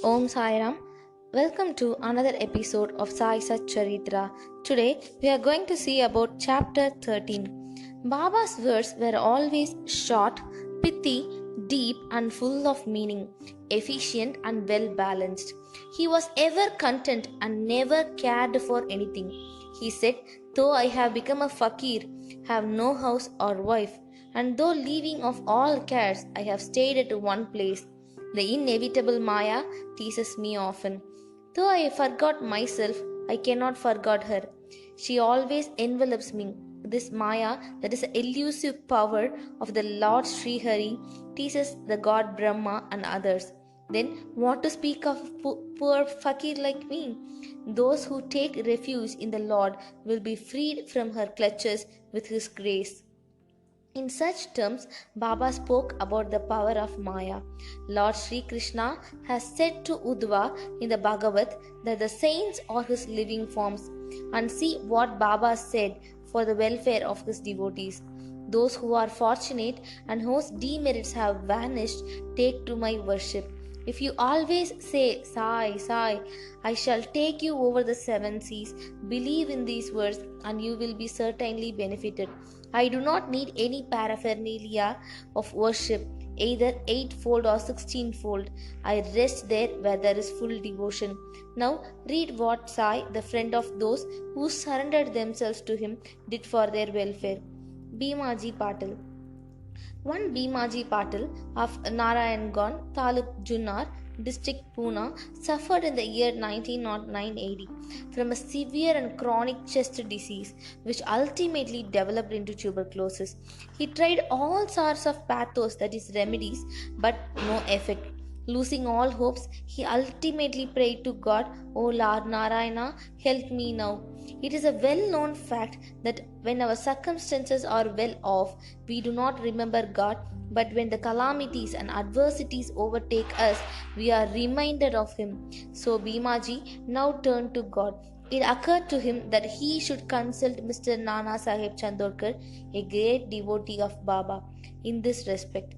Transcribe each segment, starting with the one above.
Om Sairam. Welcome to another episode of Sai Satcharitara. Today we are going to see about chapter 13. Baba's words were always short, pithy, deep and full of meaning, efficient and well balanced. He was ever content and never cared for anything. He said, "Though I have become a fakir, have no house or wife, and though leaving of all cares, I have stayed at one place. The inevitable Maya teases me often. Though I forgot myself, I cannot forget her. She always envelops me. This Maya, that is the elusive power of the Lord Sri Hari, teases the god Brahma and others. Then what to speak of poor fakir like me? Those who take refuge in the Lord will be freed from her clutches with his grace." In such terms, Baba spoke about the power of Maya. Lord Sri Krishna has said to Uddhava in the Bhagavad that the saints are his living forms, and see what Baba said for the welfare of his devotees. "Those who are fortunate and whose demerits have vanished take to my worship. If you always say, 'Sai, Sai, I shall take you over the seven seas,' believe in these words and you will be certainly benefited. I do not need any paraphernalia of worship, either eightfold or 16-fold. I rest there where there is full devotion." Now read what Sai, the friend of those who surrendered themselves to him, did for their welfare. Bhimaji Patil. One Bhimaji Patil of Narayanganj, Taluk Junnar, district Pune, suffered in the year 1909 AD from a severe and chronic chest disease which ultimately developed into tuberculosis. He tried all sorts of pathos, that is remedies, but no effect. Losing all hopes, he ultimately prayed to God, "O Lord Narayana, help me now." It is a well-known fact that when our circumstances are well off, we do not remember God, but when the calamities and adversities overtake us, we are reminded of Him. So Bhimaji now turned to God. It occurred to him that he should consult Mr. Nana Sahib Chandorkar, a great devotee of Baba, in this respect.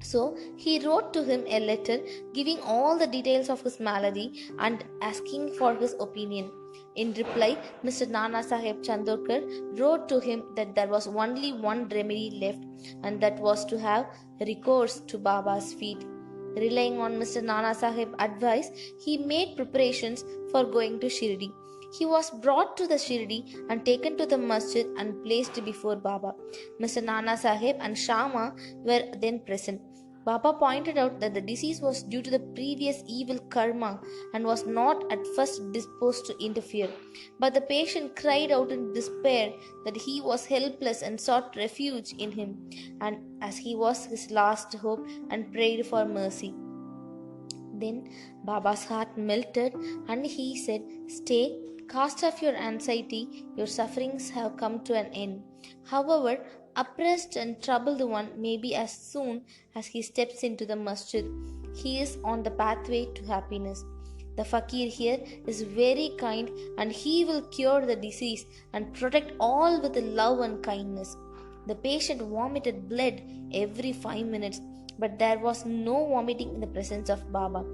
So he wrote to him a letter giving all the details of his malady and asking for his opinion. In reply, Mr. Nana Sahib Chandorkar wrote to him that there was only one remedy left, and that was to have recourse to Baba's feet. Relying on Mr. Nana Sahib's advice, he made preparations for going to Shirdi. He was brought to the Shirdi and taken to the masjid and placed before Baba. Mr. Nana Sahib and Shama were then present. Baba pointed out that the disease was due to the previous evil karma and was not at first disposed to interfere. But the patient cried out in despair that he was helpless and sought refuge in him, and as he was his last hope, and prayed for mercy. Then Baba's heart melted and he said, "Stay, cast off your anxiety, your sufferings have come to an end." However, oppressed and troubled one may be as soon as he steps into the masjid, he is on the pathway to happiness. The fakir here is very kind and he will cure the disease and protect all with love and kindness. The patient vomited blood every 5 minutes, but there was no vomiting in the presence of Baba.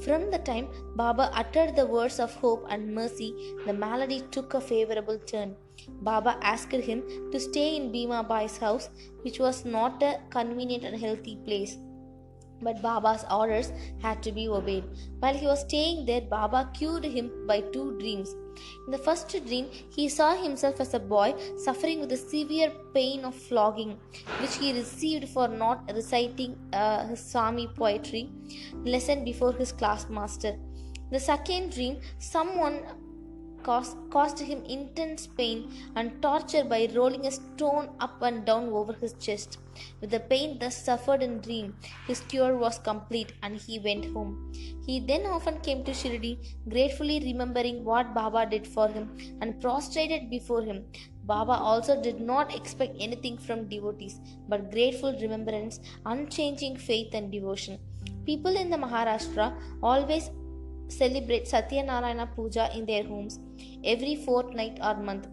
From the time Baba uttered the words of hope and mercy, the malady took a favorable turn. Baba asked him to stay in Bhima Bai's house, which was not a convenient and healthy place. But Baba's orders had to be obeyed. While he was staying there, Baba cured him by 2 dreams. In the first dream, he saw himself as a boy suffering with a severe pain of flogging, which he received for not reciting his Swami poetry lesson before his class master. The second dream, someone caused him intense pain and torture by rolling a stone up and down over his chest. With the pain thus suffered in dream, his cure was complete and he went home. He then often came to Shirdi, gratefully remembering what Baba did for him and prostrated before him. Baba also did not expect anything from devotees, but grateful remembrance, unchanging faith and devotion. People in the Maharashtra always celebrate Satyanarayana Puja in their homes every fortnight or month.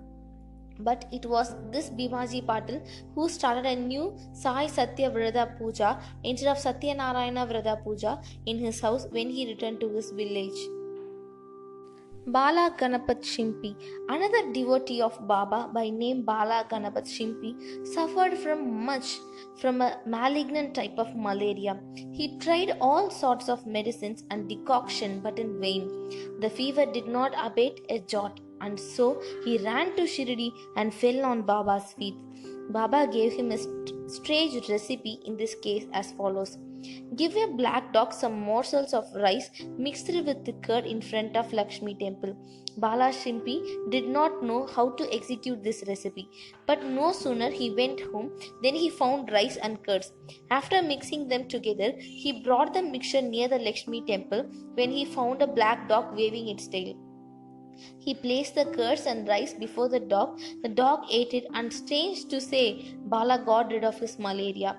But it was this Bhimaji Patil who started a new Sai Satya Vrata Puja instead of Satyanarayana Vrata Puja in his house when he returned to his village. Bala Ganapat Shimpi, another devotee of Baba by name Bala Ganapat Shimpi, suffered from a malignant type of malaria. He tried all sorts of medicines and decoction but in vain. The fever did not abate a jot, and so he ran to Shirdi and fell on Baba's feet. Baba gave him a strange recipe in this case as follows. Give a black dog some morsels of rice mixed with the curd in front of Lakshmi temple. Bala Shimpi did not know how to execute this recipe, but no sooner he went home than he found rice and curds. After mixing them together, he brought the mixture near the Lakshmi temple when he found a black dog waving its tail. He placed the curds and rice before the dog. The dog ate it, and strange to say, Bala got rid of his malaria.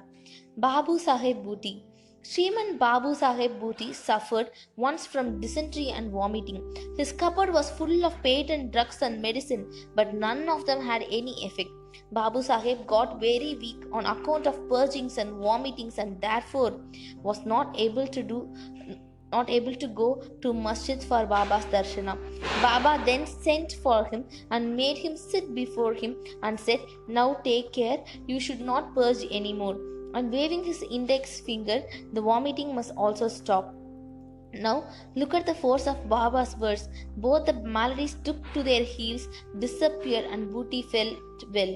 Bapusaheb Booty. Shriman Bapusaheb Booty suffered once from dysentery and vomiting. His cupboard was full of patent drugs and medicine, but none of them had any effect. Bapusaheb got very weak on account of purgings and vomitings, and therefore was not able to go to masjid for Baba's darshana. Baba then sent for him and made him sit before him and said, "Now take care, you should not purge anymore." And waving his index finger, the vomiting must also stop. Now look at the force of Baba's words. Both the maladies took to their heels, disappeared, and Booty felt well.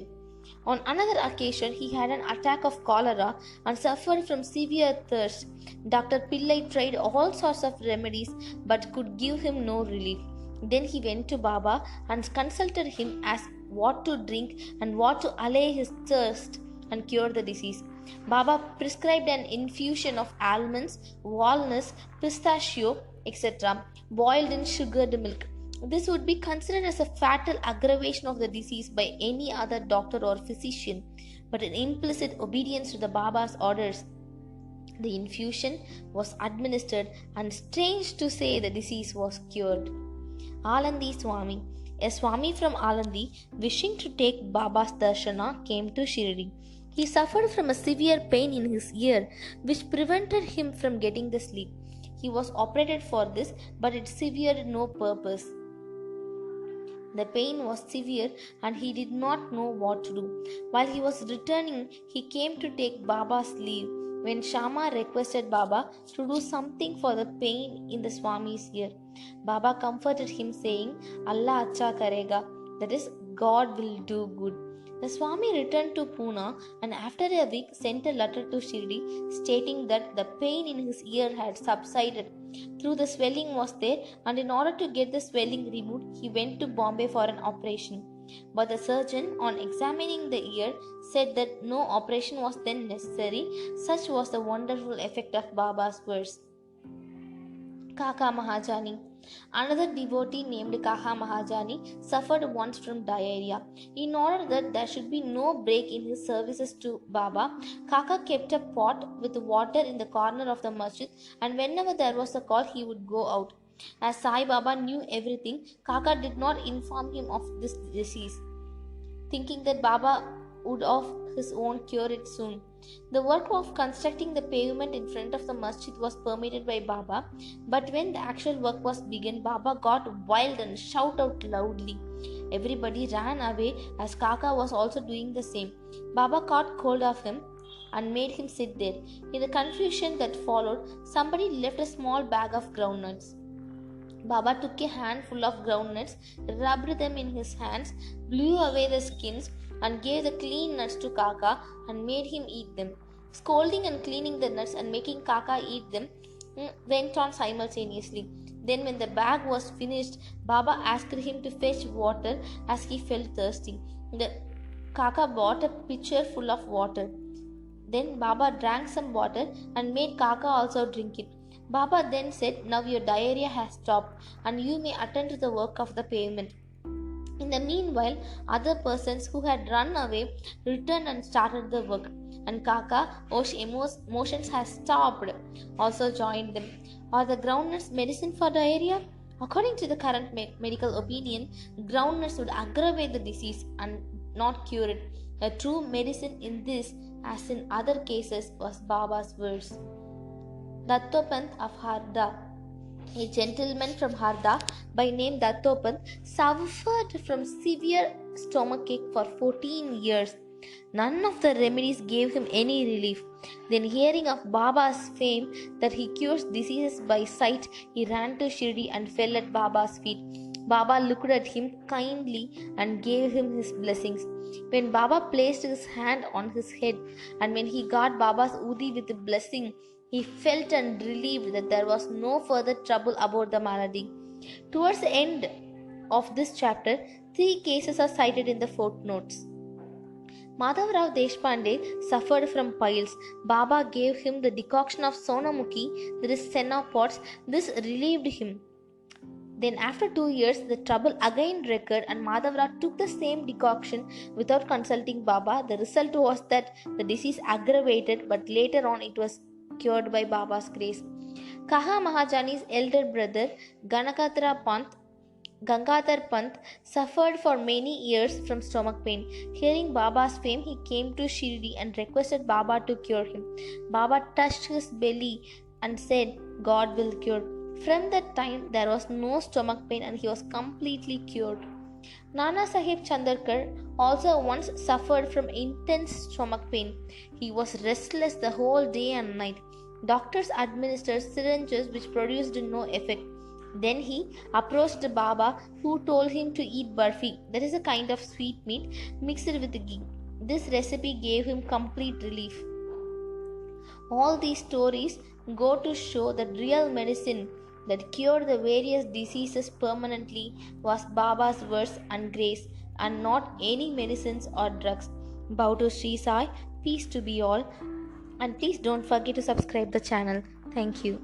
On another occasion, he had an attack of cholera and suffered from severe thirst. Dr. Pillai tried all sorts of remedies but could give him no relief. Then he went to Baba and consulted him as what to drink and what to allay his thirst and cure the disease. Baba prescribed an infusion of almonds, walnuts, pistachio, etc., boiled in sugared milk. This would be considered as a fatal aggravation of the disease by any other doctor or physician, but in implicit obedience to the Baba's orders. The infusion was administered, and strange to say, the disease was cured. Alandi Swami. A Swami from Alandi, wishing to take Baba's darshana, came to Shirdi. He suffered from a severe pain in his ear, which prevented him from getting the sleep. He was operated for this, but it severed no purpose. The pain was severe and he did not know what to do. While he was returning, he came to take Baba's leave when Shama requested Baba to do something for the pain in the Swami's ear. Baba comforted him, saying, "Allah acha karega," that is, God will do good. The Swami returned to Pune and after a week sent a letter to Shirdi stating that the pain in his ear had subsided. Though the swelling was there, and in order to get the swelling removed, he went to Bombay for an operation. But the surgeon, on examining the ear, said that no operation was then necessary. Such was the wonderful effect of Baba's words. Kaka Mahajani. Another devotee named Kaka Mahajani suffered once from diarrhea. In order that there should be no break in his services to Baba, Kaka kept a pot with water in the corner of the masjid, and whenever there was a call, he would go out. As Sai Baba knew everything, Kaka did not inform him of this disease, thinking that Baba would of his own cure it soon. The work of constructing the pavement in front of the masjid was permitted by Baba, but when the actual work was begun, Baba got wild and shouted out loudly. Everybody ran away as Kaka was also doing the same. Baba caught hold of him and made him sit there. In the confusion that followed, somebody left a small bag of groundnuts. Baba took a handful of groundnuts, rubbed them in his hands, blew away the skins, and gave the clean nuts to Kaka and made him eat them. Scolding and cleaning the nuts and making Kaka eat them went on simultaneously. Then when the bag was finished, Baba asked him to fetch water as he felt thirsty. The Kaka bought a pitcher full of water. Then Baba drank some water and made Kaka also drink it. Baba then said, "Now your diarrhea has stopped and you may attend to the work of the pavement." In the meanwhile, other persons who had run away returned and started the work, and Kaka, whose emotions had stopped, also joined them. Are the groundnuts medicine for diarrhea? According to the current medical opinion, groundnuts would aggravate the disease and not cure it. A true medicine in this, as in other cases, was Baba's verse. Dastopant of Harda. A gentleman from Harda by name Dastopant suffered from severe stomachache for 14 years. None of the remedies gave him any relief. Then, hearing of Baba's fame that he cures diseases by sight, he ran to Shirdi and fell at Baba's feet. Baba looked at him kindly and gave him his blessings. When Baba placed his hand on his head and when he got Baba's udi with the blessing, he felt and relieved that there was no further trouble about the malady. Towards the end of this chapter, 3 cases are cited in the footnotes. Madhavrao Deshpande suffered from piles. Baba gave him the decoction of Sonamukhi, that is senna pots. This relieved him. Then after 2 years, the trouble again recurred and Madhavrao took the same decoction without consulting Baba. The result was that the disease aggravated, but later on it was cured by Baba's grace. Kaka Mahajani's elder brother, Gangadhar Pant suffered for many years from stomach pain. Hearing Baba's fame, he came to Shirdi and requested Baba to cure him. Baba touched his belly and said, "God will cure." From that time, there was no stomach pain and he was completely cured. Nana Sahib Chandarkar also once suffered from intense stomach pain. He was restless the whole day and night. Doctors administered syringes which produced no effect. Then he approached Baba, who told him to eat barfi, that is a kind of sweetmeat mixed with ghee. This recipe gave him complete relief. All these stories go to show that real medicine that cured the various diseases permanently was Baba's verse and grace, and not any medicines or drugs. Bow to Sri Sai, peace to be all, and please don't forget to subscribe the channel. Thank you.